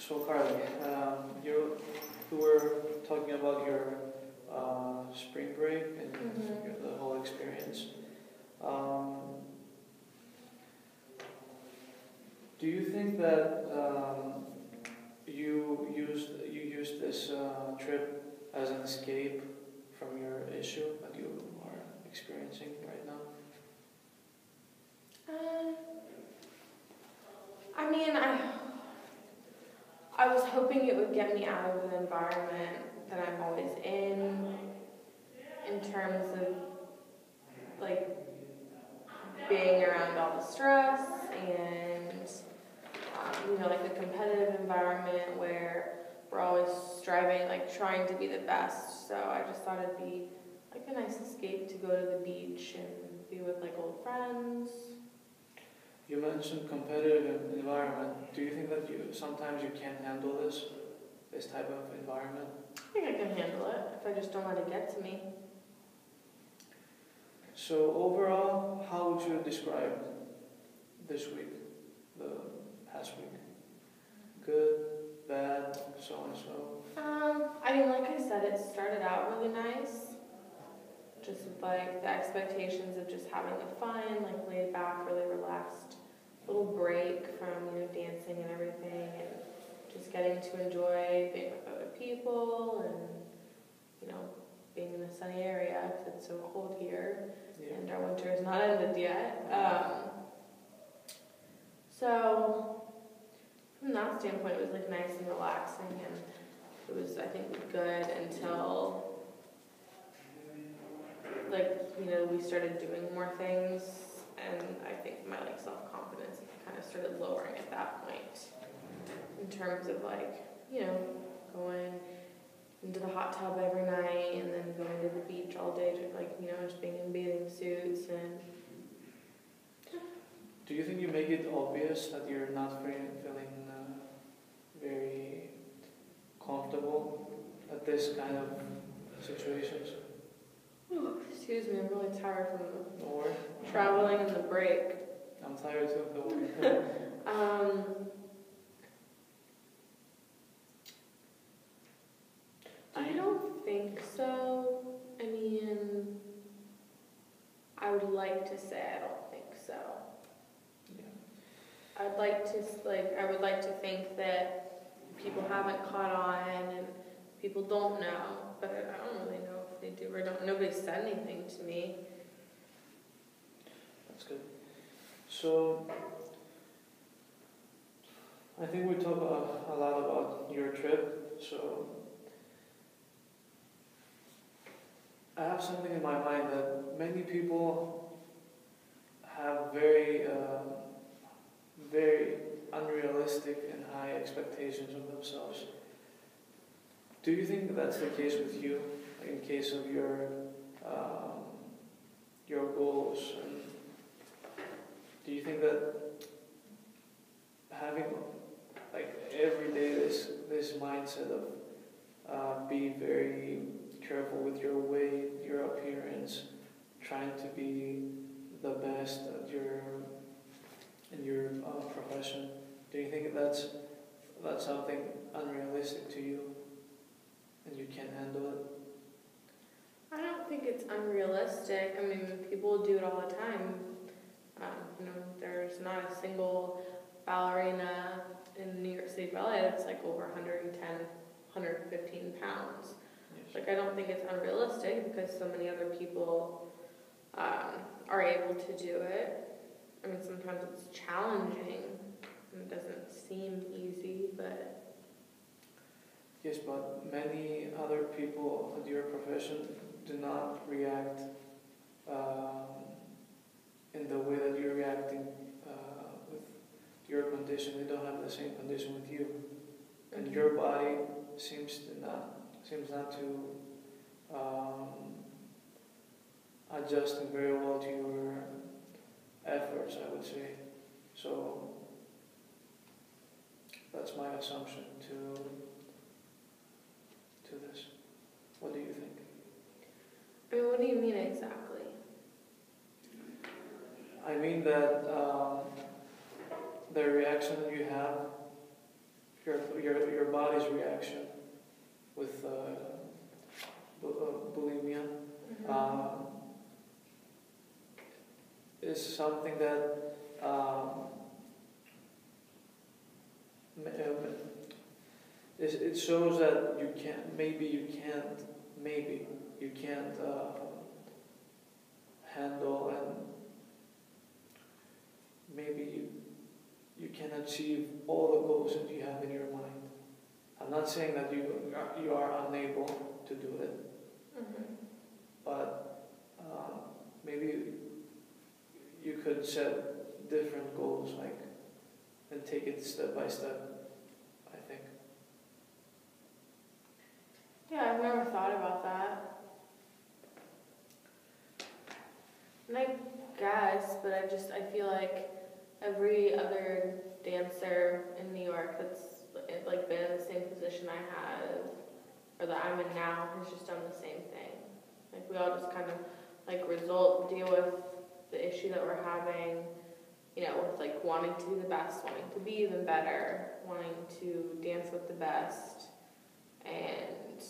So Carly, you were talking about your spring break and the whole experience. Do you think that you used this trip as an escape from your issue that you are experiencing right now? I mean, I was hoping it would get me out of the environment that I'm always in terms of, like, being around all the stress and, like a competitive environment where we're always striving, like, trying to be the best. So I just thought it'd be, like, a nice escape to go to the beach and be with, like, old friends. You mentioned competitive environment. Do you think that sometimes you can't handle this type of environment? I think I can handle it if I just don't let it get to me. So overall, how would you describe this week, the past week? Good, bad, so and so? I mean, like I said, it started out really nice. Just with, like, the expectations of just having a fun, like, laid back, really relaxed little break from, dancing and everything, and just getting to enjoy being with other people and, being in a sunny area because it's so cold here, and our winter is not ended yet. So from that standpoint, it was, like, nice and relaxing, and it was, I think, good until, like, we started doing more things, and I think my, like, self-confidence kind of started lowering at that point in terms of, like, going into the hot tub every night and then going to the beach all day, just being in bathing suits. And do you think you make it obvious that you're not feeling very comfortable at this kind of situations? Excuse me, I'm really tired from the traveling and the break. I'm tired too of the work. I don't think so. I mean, I would like to say I don't think so. Yeah. I would like to think that people haven't caught on and people don't know, but I don't really know if they do or don't. Nobody said anything to me. That's good. So, I think we talk a lot about your trip, so I have something in my mind that many people have very unrealistic and high expectations of themselves. Do you think that's the case with you, in case of your goals? And do you think that having, like, every day this mindset of be very careful with your weight, your appearance, trying to be the best at in your profession, do you think that's something unrealistic to you and you can't handle it? I don't think it's unrealistic. I mean, people do it all the time. There's not a single ballerina in New York City Ballet that's, like, over 110, 115 pounds. Yes. Like, I don't think it's unrealistic because so many other people are able to do it. I mean, sometimes it's challenging and it doesn't seem easy, but... Yes, but many other people at your profession do not react in the way that you're reacting with your condition. They don't have the same condition with you, and your body seems not to adjusting very well to your efforts, I would say. So that's my assumption to this. What do you think? I mean, what do you mean exactly? I mean that the reaction that you have your body's reaction with bulimia is something that it shows that maybe you can't handle, and maybe you can achieve all the goals that you have in your mind. I'm not saying that you are unable to do it, but maybe you could set different goals, like, and take it step by step, I think. Yeah, I've never thought about that. And I guess, but I feel like every other dancer in New York that's like been in the same position I have, or that I'm in now, has just done the same thing. Like, we all just kind of like deal with the issue that we're having, you know, with like wanting to be the best, wanting to be even better, wanting to dance with the best, and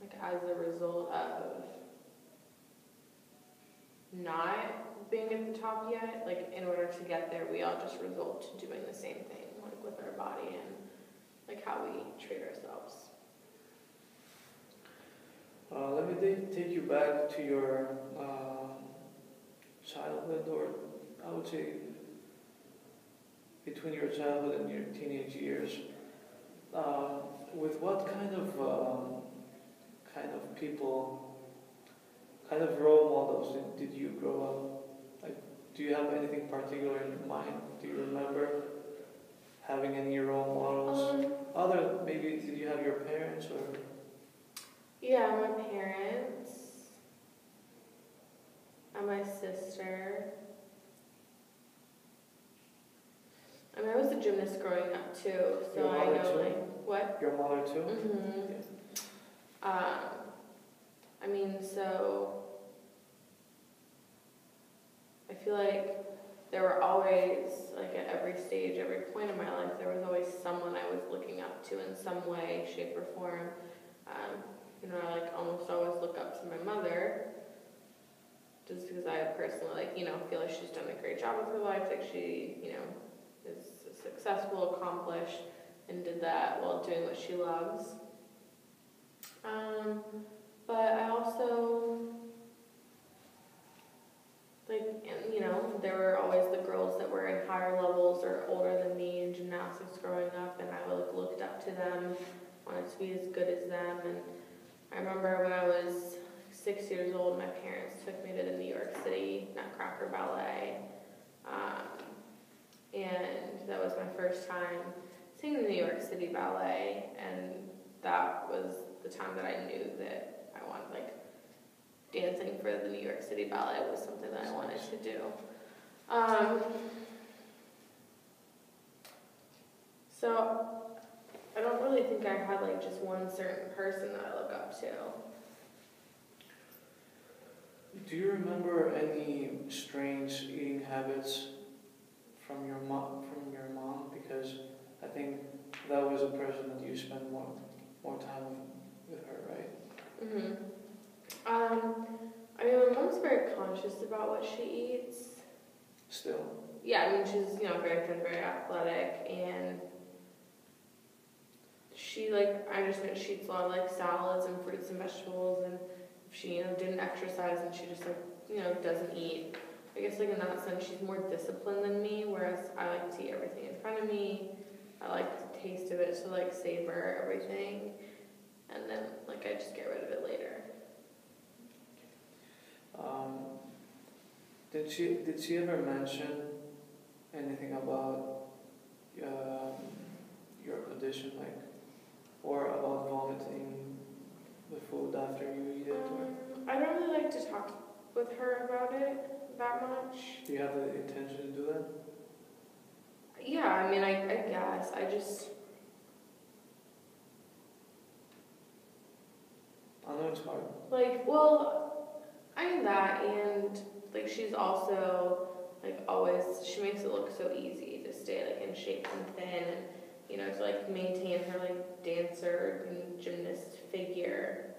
like as a result of not being at the top yet, like in order to get there, we all just result to doing the same thing, like with our body and like how we treat ourselves. Let me take you back to your childhood, or I would say between your childhood and your teenage years. With what kind of people, kind of role models did you grow up? Like, do you have anything particular in your mind? Do you remember having any role models? Maybe did you have your parents or? Yeah, my parents and my sister. I mean, I was a gymnast growing up too, so Your I mother know too? like what. Your mother too? Mm-hmm. Yeah. I mean, so I feel like there were always, like at every stage, every point in my life, there was always someone I was looking up to in some way, shape, or form. You know, I like almost always look up to my mother, just because I personally, like, you know, feel like she's done a great job with her life, like she, you know, is successful, accomplished, and did that while doing what she loves. But I also, like, you know, there were always the girls that were in higher levels or older than me in gymnastics growing up, and I looked up to them, wanted to be as good as them. And I remember when I was 6 years old, my parents took me to the New York City Nutcracker Ballet, and that was my first time seeing the New York City Ballet, and that was the time that I knew that I wanted, like, dancing for the New York City Ballet was something that I wanted to do. So I don't really think I had like just one certain person that I look up to. Do you remember any strange eating habits from your mom? Because I think that was a person that you spent more time with her, right? Mhm. I mean, my mom's very conscious about what she eats. Still. Yeah, I mean, she's, you know, very thin, very athletic, and she, like, I understand she eats a lot of, like, salads and fruits and vegetables, and if she, you know, didn't exercise and she just, like, you know, doesn't eat, I guess, like, in that sense, she's more disciplined than me, whereas I like to eat everything in front of me. I like the taste of it, so, like, savor everything, and then, like, I just get rid of it later. Did she ever mention anything about your condition, like, or about vomiting the food after you eat it? I don't really like to talk with her about it that much. Do you have the intention to do that? Yeah, I mean, I guess. I just... I know it's hard. Like, well, I mean that, and, like, she's also, like, always, she makes it look so easy to stay, like, in shape and thin, and you know, to like maintain her like dancer and gymnast figure.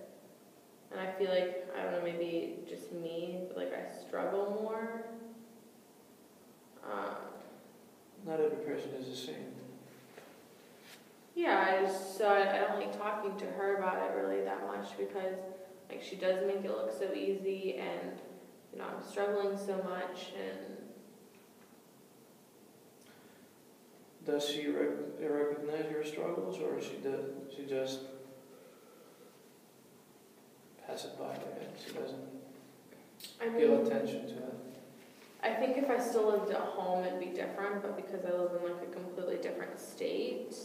And I feel like, I don't know, maybe just me, but like I struggle more. Not every person is the same. Yeah, I don't like talking to her about it really that much because like she does make it look so easy, and you know, I'm struggling so much. And does she recognize your struggles, or she just pass it by? Like she doesn't give attention to it. I think if I still lived at home, it'd be different. But because I live in like a completely different state,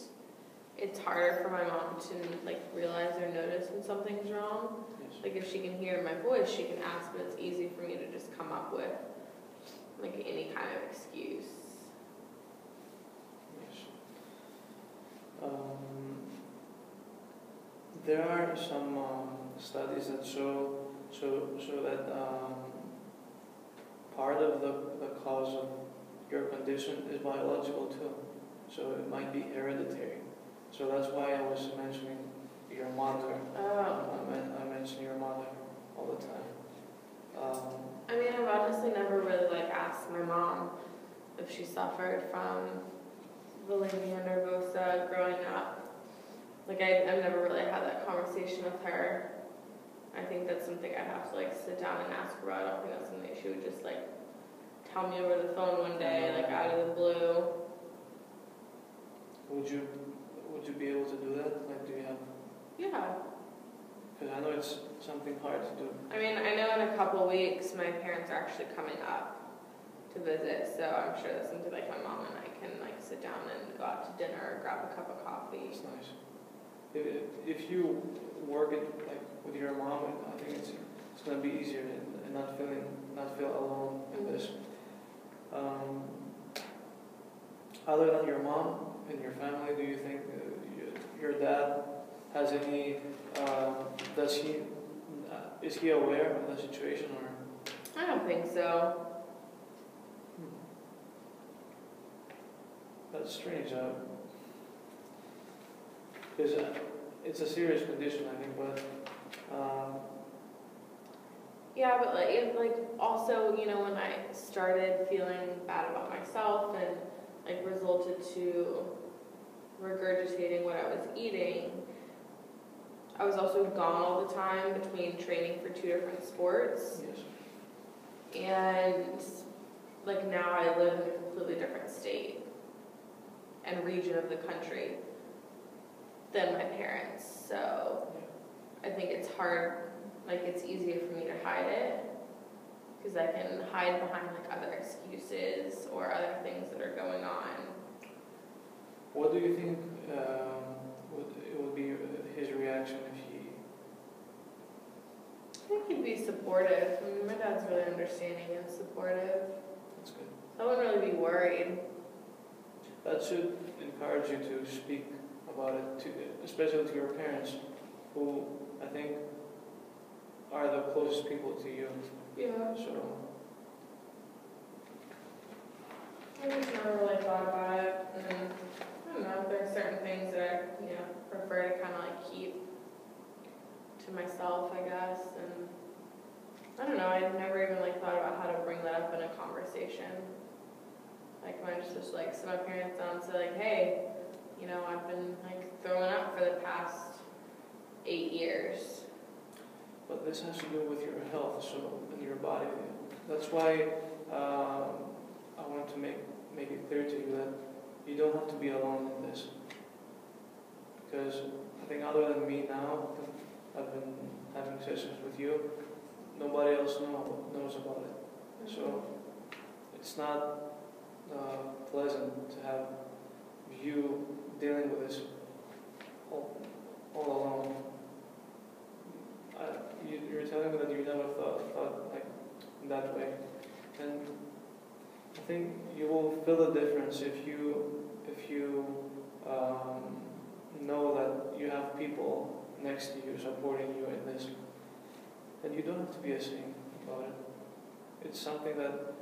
it's harder for my mom to like realize or notice when something's wrong. Yes. Like if she can hear my voice, she can ask, but it's easy for me to just come up with like any kind of excuse. Yes. There are some studies that show that part of the cause of your condition is biological too. So it might be hereditary. So that's why I was mentioning your mother. I mention your mother all the time. I mean, I've honestly never really like asked my mom if she suffered from bulimia nervosa growing up. Like I've never really had that conversation with her. I think that's something I'd have to like sit down and ask her about. I don't think that's something she would just like tell me over the phone one day, like out of the blue. Would you be able to do that? Like, do you have? Yeah. Because I know it's something hard to do. I mean, I know in a couple weeks my parents are actually coming up to visit, so I'm sure that's something like my mom and I can like sit down and go out to dinner or grab a cup of coffee. It's nice. If you work it like with your mom, I think it's going to be easier and not feel alone in this. Other than your mom and your family, do you think your dad has any? Is he aware of the situation, or? I don't think so. That's strange. Because it's a serious condition, I think, but. Yeah, but like also, you know, when I started feeling bad about myself and like resulted to regurgitating what I was eating, I was also gone all the time between training for 2 different sports. Yes. And like now I live in a completely different state and region of the country than my parents. So I think it's hard, like it's easier for me to hide it because I can hide behind like other excuses or other things that are going on. What do you think would be his reaction if he? I think he'd be supportive. I mean, my dad's really understanding and supportive. That's good. I wouldn't really be worried. That should encourage you to speak about it, especially to your parents, who I think are the closest people to you. Yeah. So. I just never really thought about it. And I don't know, there are certain things that I, prefer to kind of like keep to myself, I guess. And I don't know, I never even like thought about how to bring that up in a conversation. Like when I just like sit my parents down and say like, hey, I've been like throwing up for the past 8 years. But this has to do with your health, so in your body. That's why I want to make it clear to you that you don't have to be alone in this. Because I think other than me now, I've been having sessions with you, nobody else knows about it. Mm-hmm. So it's not pleasant to have you dealing with this all alone. You're telling me that you never thought like that way, and I think you will feel the difference if you know that you have people next to you supporting you in this, and you don't have to be ashamed about it. It's something that